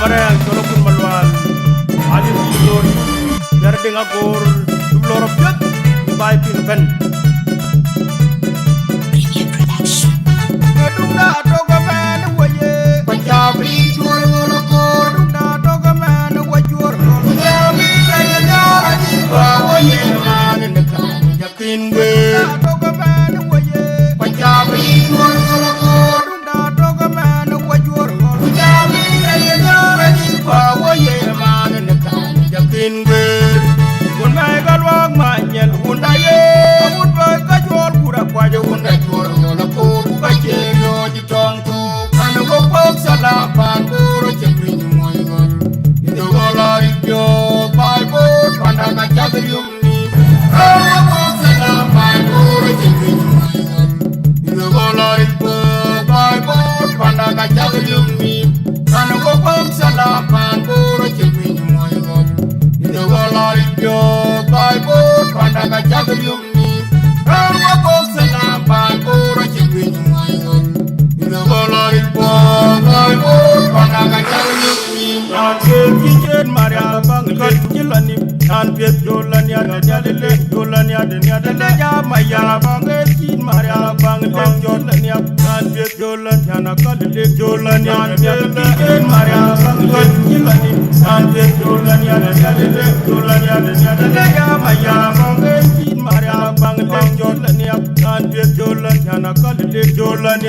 Amarang Solokun Malwal Ali Lor Garding Agor Lor of Yut by Pinpen Media Production. Dunda Toga Man Waye Pajabi Churul Kor Dunda Toga Man Wajur Yami Kayana Waye Man in the Kan Yakin Way Toga Man Waye Pajabi Churul Kor Dunda Toga Man Wajur Yami Kayana Waye Man in the Kan Yakin Way Unai Galwag Manyan Unaye Unai Kajol Pura Kwaja Unai Yola Kur Kajelo Jitongu Anu Kopok Salapan Pura Chepin Moygon Itu Gola Ibyo Bible Pandaka Chagayumni Anu Kopok Salapan Pura Chepin Moygon Itu Gola Ibyo Bible Pandaka Chagayumni Anu Kopok Salapan Pura Chepin Moygon Itu Gola Ibyo Bible Pandaka Chagayumni Anu Kopok Salapan Pura Chepin Moygon Itu Gola Ibyo Bible Pandaka Chagayumni Nan Kijen Maria Bangal Jilani Nan Piet Jolani Adele Jolani Adele Maya Bangal Jin Maria Bangal Jolani Nan Piet Jolani Anakale Jolani Kijen Maria Bangal Jilani Nan Piet Jolani Adele Jolani Adele Maya Bangal Jin Maria Bangal Jolani Nan Piet Jolani Anakale Jolani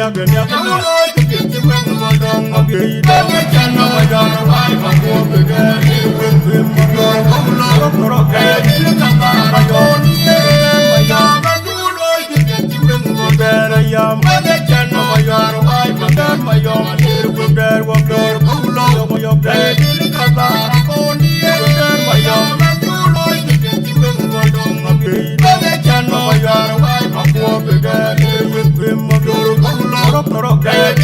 Get